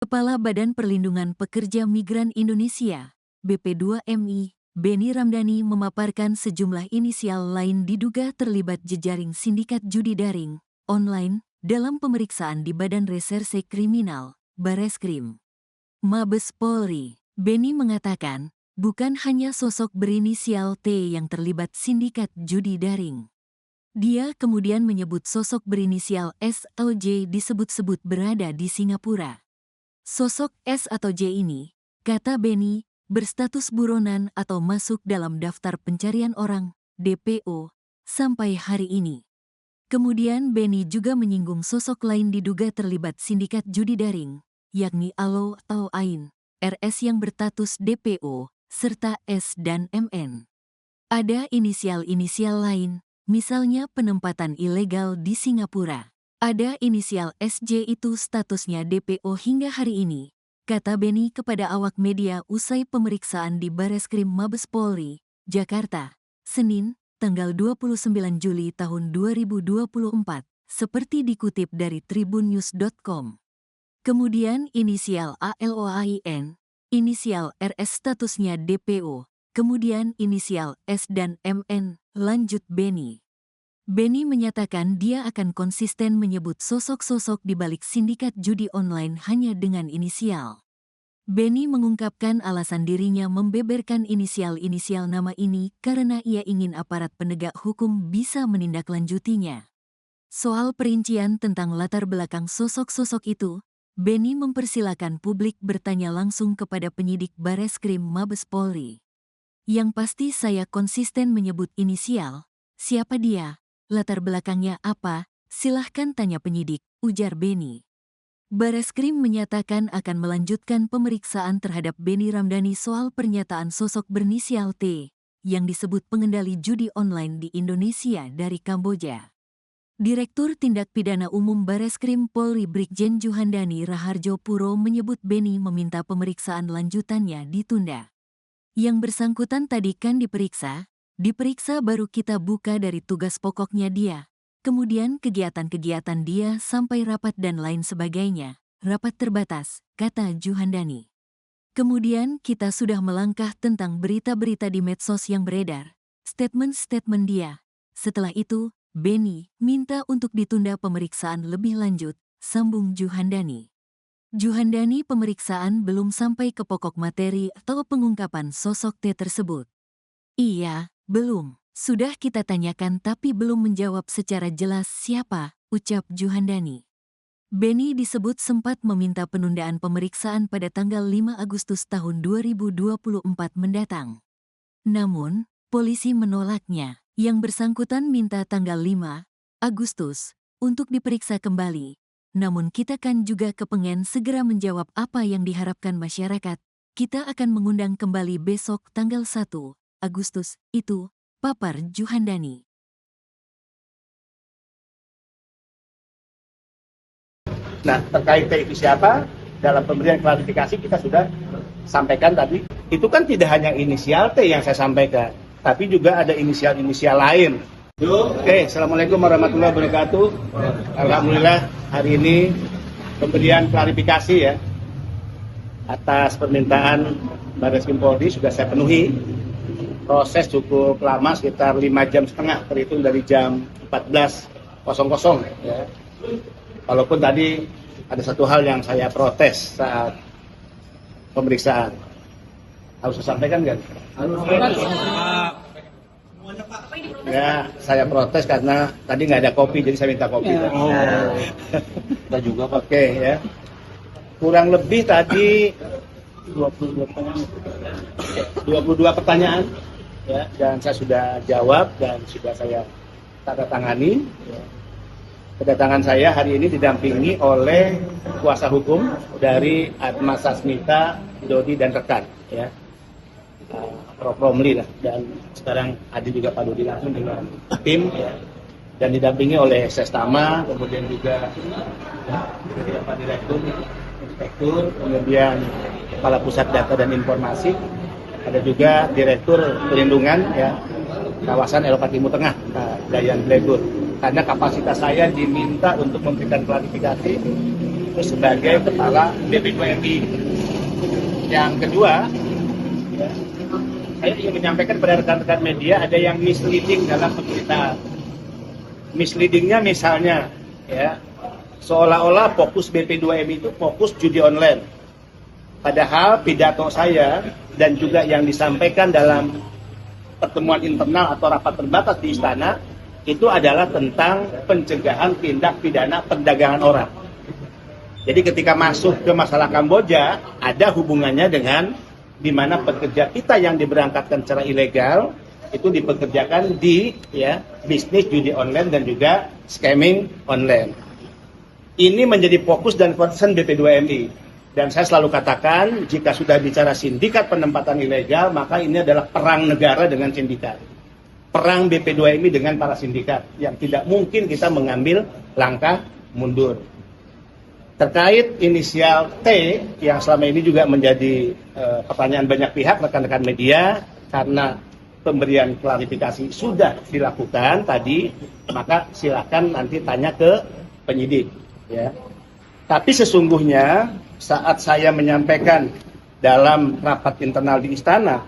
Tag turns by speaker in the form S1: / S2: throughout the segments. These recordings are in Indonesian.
S1: Kepala Badan Perlindungan Pekerja Migran Indonesia, BP2MI, Benny Ramdhani memaparkan sejumlah inisial lain diduga terlibat jejaring sindikat judi daring, online, dalam pemeriksaan di Badan Reserse Kriminal, Bareskrim, Mabes Polri. Benny mengatakan, bukan hanya sosok berinisial T yang terlibat sindikat judi daring. Dia kemudian menyebut sosok berinisial S atau J disebut-sebut berada di Singapura. Sosok S atau J ini, kata Benny, berstatus buronan atau masuk dalam daftar pencarian orang, DPO, sampai hari ini. Kemudian Benny juga menyinggung sosok lain diduga terlibat sindikat judi daring, yakni Alo atau Ain, RS yang berstatus DPO, serta S dan MN. Ada inisial-inisial lain, misalnya penempatan ilegal di Singapura. Ada inisial SJ itu statusnya DPO hingga hari ini, kata Benny kepada awak media usai pemeriksaan di Bareskrim Mabes Polri, Jakarta, Senin, tanggal 29 Juli tahun 2024, seperti dikutip dari tribunnews.com. Kemudian inisial ALOAIN, inisial RS statusnya DPO, kemudian inisial S dan MN, lanjut Benny. Benny menyatakan dia akan konsisten menyebut sosok-sosok di balik sindikat judi online hanya dengan inisial. Benny mengungkapkan alasan dirinya membeberkan inisial-inisial nama ini karena ia ingin aparat penegak hukum bisa menindaklanjutinya. Soal perincian tentang latar belakang sosok-sosok itu, Benny mempersilakan publik bertanya langsung kepada penyidik Bareskrim Mabes Polri. Yang pasti saya konsisten menyebut inisial, siapa dia, latar belakangnya apa, silahkan tanya penyidik, ujar Benny. Bareskrim menyatakan akan melanjutkan pemeriksaan terhadap Benny Ramdhani soal pernyataan sosok berinisial T, yang disebut pengendali judi online di Indonesia dari Kamboja. Direktur Tindak Pidana Umum Bareskrim Polri Brigjen Juhandani Raharjo Puro menyebut Benny meminta pemeriksaan lanjutannya ditunda. Yang bersangkutan tadi kan diperiksa baru kita buka dari tugas pokoknya dia, kemudian kegiatan-kegiatan dia sampai rapat dan lain sebagainya, rapat terbatas, kata Juhandani. Kemudian kita sudah melangkah tentang berita-berita di medsos yang beredar, statement-statement dia. Setelah itu, Benny minta untuk ditunda pemeriksaan lebih lanjut, sambung Juhandani. Juhandani pemeriksaan belum sampai ke pokok materi atau pengungkapan sosok T tersebut. Iya, belum. Sudah kita tanyakan tapi belum menjawab secara jelas siapa, ucap Juhandani. Benny disebut sempat meminta penundaan pemeriksaan pada tanggal 5 Agustus tahun 2024 mendatang. Namun, polisi menolaknya. Yang bersangkutan minta tanggal 5 Agustus untuk diperiksa kembali. Namun kita kan juga kepengen segera menjawab apa yang diharapkan masyarakat. Kita akan mengundang kembali besok tanggal 1 Agustus, itu, papar Juhandani.
S2: Nah, terkait T itu siapa, dalam pemberian klarifikasi kita sudah sampaikan tadi. Itu kan tidak hanya inisial T yang saya sampaikan, tapi juga ada inisial-inisial lain. Oke, Assalamualaikum warahmatullahi wabarakatuh. Alhamdulillah hari ini pemberian klarifikasi ya atas permintaan Bareskrim Polri sudah saya penuhi. Proses cukup lama, sekitar 5,5 jam terhitung dari jam 14.00 ya. Walaupun tadi ada satu hal yang saya protes saat pemeriksaan. Harus saya sampaikan kan? Ya, saya protes karena tadi nggak ada kopi, jadi saya minta kopi. Kita juga pakai ya. Kurang lebih tadi 22 pertanyaan ya, dan saya sudah jawab dan sudah saya tanda tangani. Kedatangan saya hari ini didampingi oleh kuasa hukum dari Atma Sasmita, Dodi dan rekan ya. Prof. Romli lah, dan sekarang Adi juga Pak Dodi langsung dengan tim ya, dan didampingi oleh Sestama, kemudian juga Pak Direktur, Inspektur, kemudian Kepala Pusat Data dan Informasi, ada juga Direktur Perlindungan ya kawasan Eropa Timur Tengah, Dayan Blegur. Karena kapasitas saya diminta untuk memberikan klarifikasi sebagai kepala BP2MI. Yang kedua, ya, saya ingin menyampaikan kepada rekan-rekan media ada yang misleading dalam pemberitaan. Misleadingnya misalnya, ya, seolah-olah fokus BP2MI itu fokus judi online. Padahal pidato saya dan juga yang disampaikan dalam pertemuan internal atau rapat terbatas di Istana itu adalah tentang pencegahan tindak pidana perdagangan orang. Jadi ketika masuk ke masalah Kamboja, ada hubungannya dengan di mana pekerja kita yang diberangkatkan secara ilegal itu dipekerjakan di bisnis judi online dan juga scamming online. Ini menjadi fokus dan concern BP2MI. Dan saya selalu katakan, jika sudah bicara sindikat penempatan ilegal, maka ini adalah perang negara dengan sindikat. Perang BP2MI dengan para sindikat, yang tidak mungkin kita mengambil langkah mundur. Terkait inisial T, yang selama ini juga menjadi pertanyaan banyak pihak, rekan-rekan media, karena pemberian klarifikasi sudah dilakukan tadi, maka silakan nanti tanya ke penyidik. Ya. Tapi sesungguhnya saat saya menyampaikan dalam rapat internal di Istana,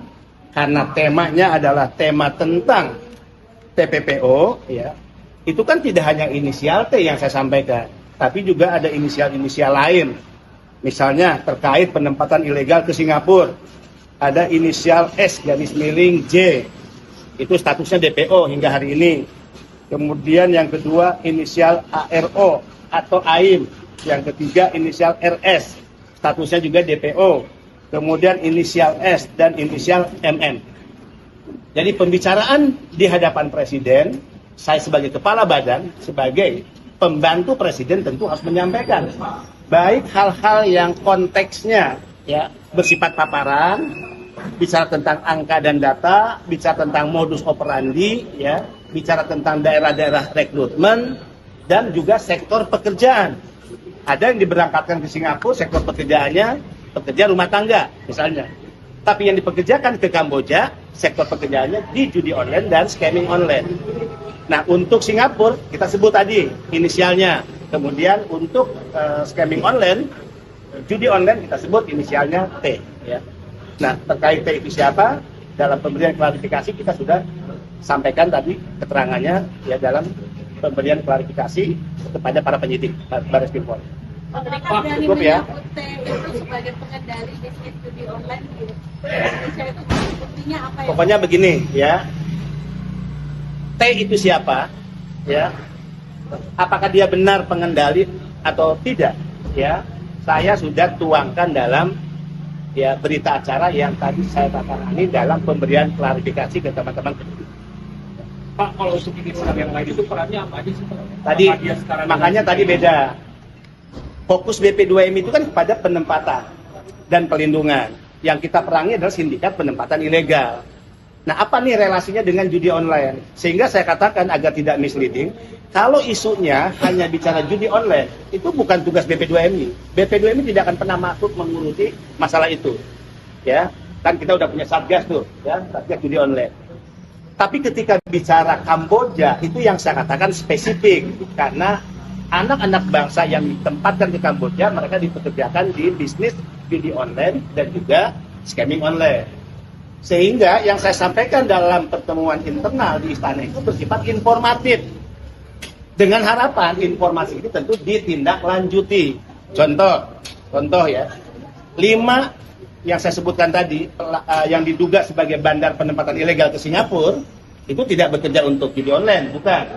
S2: karena temanya adalah tema tentang TPPO, ya, itu kan tidak hanya inisial T yang saya sampaikan, tapi juga ada inisial-inisial lain. Misalnya terkait penempatan ilegal ke Singapura, ada inisial S garis miring J, itu statusnya DPO hingga hari ini. Kemudian yang kedua inisial ARO atau AIM, yang ketiga inisial RS, statusnya juga DPO. Kemudian inisial S dan inisial MN. Jadi pembicaraan di hadapan Presiden, saya sebagai kepala badan, sebagai pembantu Presiden tentu harus menyampaikan baik hal-hal yang konteksnya ya bersifat paparan, bicara tentang angka dan data, bicara tentang modus operandi, ya, bicara tentang daerah-daerah rekrutmen dan juga sektor pekerjaan. Ada yang diberangkatkan ke Singapura, sektor pekerjaannya pekerja rumah tangga misalnya. Tapi yang dipekerjakan ke Kamboja, sektor pekerjaannya di judi online dan scamming online. Nah, untuk Singapura kita sebut tadi inisialnya. Kemudian untuk scamming online, judi online kita sebut inisialnya T. Ya. Nah, terkait T itu siapa? Dalam pemberian klarifikasi kita sudah sampaikan tadi keterangannya ya dalam pemberian klarifikasi kepada para penyidik Baris Krim Polri.
S3: Pak,
S2: cukup ya.
S3: T itu sebagai pengendali bisnis judi online gitu. Indonesia itu buktinya apa ya?
S2: Pokoknya begini ya. T itu siapa? Ya. Apakah dia benar pengendali atau tidak? Ya. Saya sudah tuangkan dalam ya berita acara yang tadi saya tangani dalam pemberian klarifikasi ke teman-teman.
S4: Pak, kalau untuk inisial yang lain itu perannya apa aja sih Pak?
S2: Tadi makanya tadi beda. Fokus BP2MI itu kan pada penempatan dan pelindungan. Yang kita perangi adalah sindikat penempatan ilegal. Nah, apa nih relasinya dengan judi online? Sehingga saya katakan agar tidak misleading, kalau isunya hanya bicara judi online, itu bukan tugas BP2MI. BP2MI tidak akan pernah masuk mengurusi masalah itu. Ya, kan kita udah punya satgas tuh, ya, satgas judi online. Tapi ketika bicara Kamboja, itu yang saya katakan spesifik, karena anak-anak bangsa yang ditempatkan di Kamboja, mereka dipekerjakan di bisnis judi online dan juga scamming online. Sehingga yang saya sampaikan dalam pertemuan internal di Istana itu bersifat informatif. Dengan harapan informasi ini tentu ditindaklanjuti. Contoh ya, 5 yang saya sebutkan tadi, yang diduga sebagai bandar penempatan ilegal ke Singapura, itu tidak bekerja untuk judi online, bukan.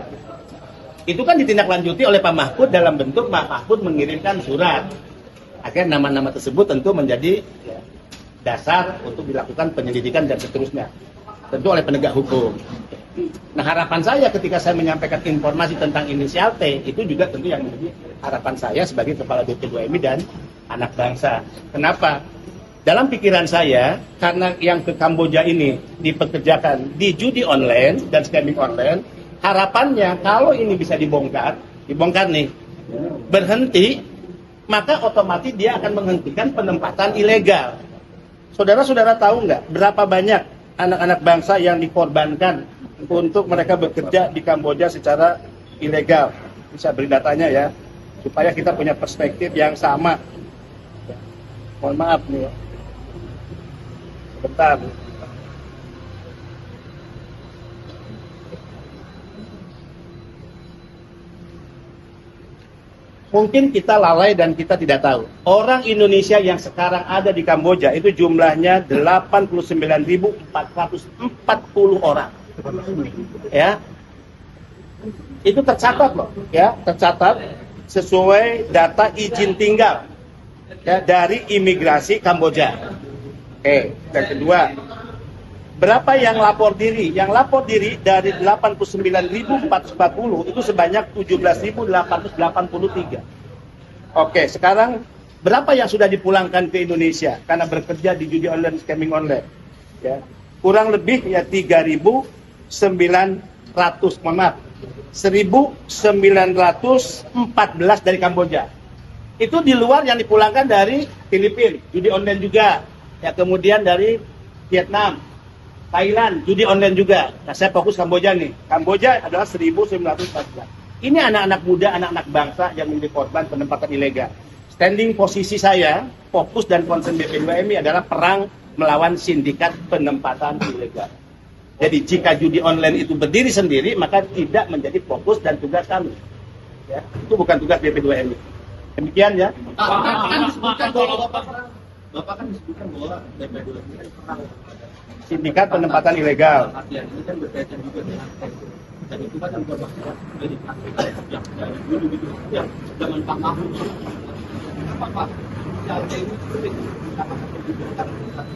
S2: Itu kan ditindaklanjuti oleh Pak Mahfud dalam bentuk Pak Mahfud mengirimkan surat. Akhirnya nama-nama tersebut tentu menjadi dasar untuk dilakukan penyelidikan dan seterusnya. Tentu oleh penegak hukum. Nah, harapan saya ketika saya menyampaikan informasi tentang inisial T, itu juga tentu yang menjadi harapan saya sebagai Kepala BP2MI dan anak bangsa. Kenapa? Dalam pikiran saya, karena yang ke Kamboja ini dipekerjakan di judi online dan scamming online, harapannya kalau ini bisa dibongkar nih, berhenti, maka otomatis dia akan menghentikan penempatan ilegal. Saudara-saudara tahu nggak berapa banyak anak-anak bangsa yang dikorbankan untuk mereka bekerja di Kamboja secara ilegal? Bisa beri datanya ya. supaya kita punya perspektif yang sama. Mohon maaf nih ya. Sebentar. Mungkin kita lalai dan kita tidak tahu. Orang Indonesia yang sekarang ada di Kamboja itu jumlahnya 89.440 orang. Ya. Itu tercatat loh, ya, tercatat sesuai data izin tinggal ya dari imigrasi Kamboja. Oke, dan kedua, berapa yang lapor diri? Yang lapor diri dari 89.440 itu sebanyak 17.883. Oke, sekarang berapa yang sudah dipulangkan ke Indonesia karena bekerja di judi online, scamming online? Ya, kurang lebih ya 3.900, mohon maaf, 1.914 dari Kamboja. Itu di luar yang dipulangkan dari Filipina, judi online juga. Ya, kemudian dari Vietnam, Thailand, judi online juga. Nah, saya fokus Kamboja nih. Kamboja adalah 1.914. Ini anak-anak muda, anak-anak bangsa yang menjadi korban penempatan ilegal. Standing posisi saya, fokus dan concern BP2MI adalah perang melawan sindikat penempatan ilegal. Jadi jika judi online itu berdiri sendiri, maka tidak menjadi fokus dan tugas kami. Ya, itu bukan tugas BP2MI. Demikian ya.
S5: Bapak kan disebutkan bahwa BP2MI perang
S2: Sindikat penempatan ilegal.
S5: ini kan berkaitan juga dengan dan itu kan juga dari praktik yang dari dulu gitu yang zaman Pak Mahfud. Apakah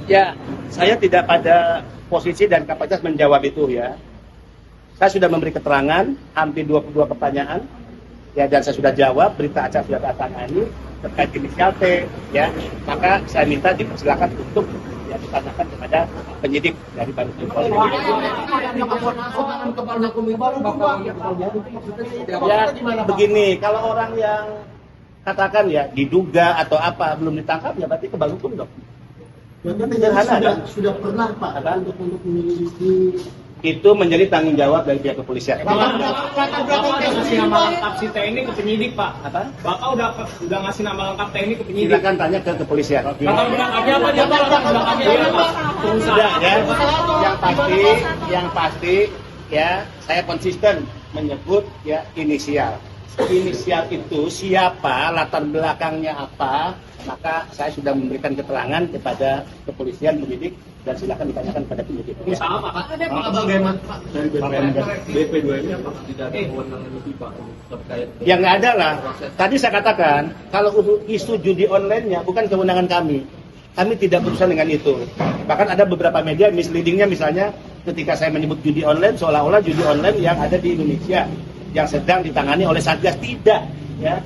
S2: Ya, saya tidak pada posisi dan kapasitas menjawab itu ya. Saya sudah memberi keterangan hampir 22 pertanyaan ya, dan saya sudah jawab, berita acara sudah tangani terkait inisial T ya. Maka saya minta dipersilakan untuk ya ditanyakan kepada penyidik dari Baris Krim Polri. Ya, begini, kalau orang yang katakan ya diduga atau apa belum ditangkap ya berarti kebal hukum dong.
S5: Sudah pernah Pak untuk menyelidiki
S2: Itu menjadi tanggung jawab dari pihak kepolisian.
S4: Bapak udah ngasih nama lengkap si TNI ke penyidik, Pak.
S2: Apa?
S4: Bapak udah ngasih nama lengkap TNI ke penyidik.
S2: Silakan tanya ke kepolisian.
S4: Latar belakangnya apa? Dia latar belakangnya apa?
S2: Sudah ya. Yang pasti ya saya konsisten menyebut ya inisial. Inisial itu siapa, latar belakangnya apa, maka saya sudah memberikan keterangan kepada kepolisian, penyidik, dan silakan ditanyakan kepada penyidik. Ya.
S5: bagaimana Pak dari BP2MI apakah tidak ada kewenangan itu Pak terkait
S2: Ya nggak ada lah. Tadi saya katakan, kalau isu judi online-nya bukan kewenangan kami. Kami tidak berurusan dengan itu. Bahkan ada beberapa media misleading-nya misalnya ketika saya menyebut judi online, seolah-olah judi online yang ada di Indonesia yang sedang ditangani oleh Satgas. Tidak. Ya.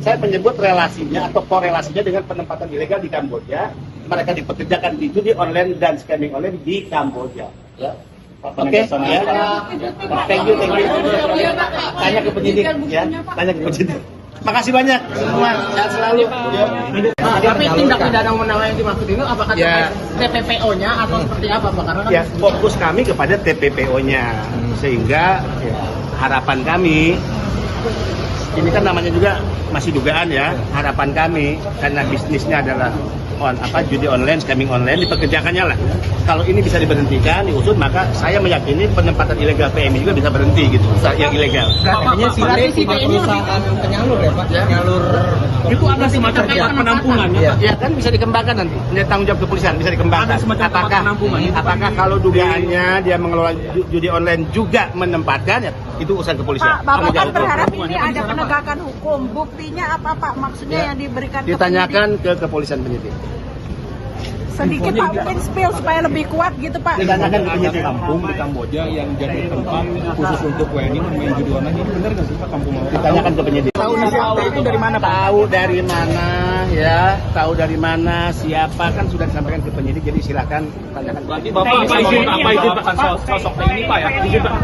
S2: Saya menyebut relasinya atau korelasinya dengan penempatan ilegal di Kamboja. Mereka dipekerjakan di judi online dan scamming online di Kamboja. Ya. Oke, ya. Thank you. Tanya ke penyidik, ya. Tanya ke penyidik. Makasih banyak semua. Sehat selalu.
S6: Tapi tindak pidana menangani yang dimaksud ini apakah
S2: Ya.
S6: TPPO-nya atau seperti apa Pak? Karena kan
S2: Ya, fokus kami kepada TPPO-nya. Sehingga ya, harapan kami, ini kan namanya juga masih dugaan ya, harapan kami karena bisnisnya adalah judi online, scamming online, dipekerjakannya lah. Kalau ini bisa diberhentikan, diusut, maka saya meyakini penempatan ilegal PMI juga bisa berhenti gitu, yang ilegal.
S6: artinya si T ini penyalur ya Pak? Penyalur
S4: Itu ada semacam tempat penampungan ya, Pak?
S2: Ya kan bisa dikembangkan nanti, menjadi tanggung jawab kepolisian, bisa dikembangkan.
S4: Ada semacam tempat penampungan itu, Pak?
S2: Apakah kalau dugaannya dia mengelola judi online juga menempatkan, ya, itu urusan kepolisian.
S7: Pak, Bapak
S2: Tanggung
S7: kan
S2: jawab
S7: berharap
S2: kepolisian.
S7: ini ada penegakan hukum. Buktinya apa Pak? Maksudnya yang diberikan ke
S2: Ditanyakan ke kepolisian penyidik.
S7: sedikit Pak, mungkin spill supaya lebih kuat gitu Pak.
S2: Ditanyakan ke penyidik.
S8: Kampung di Kamboja yang jadi tempat khusus untuk WNI bermain judi online ini benar nggak sih Pak kampung Mawar?
S2: Ditanyakan ke penyidik.
S6: tahu itu dari mana Pak?
S2: Tahu dari mana ya? Tahu dari mana? Siapa kan sudah disampaikan ke penyidik. Jadi silakan tanyakan.
S4: Berarti Bapak apa izin Pak sosok TNI Pak ya? Izin Pak.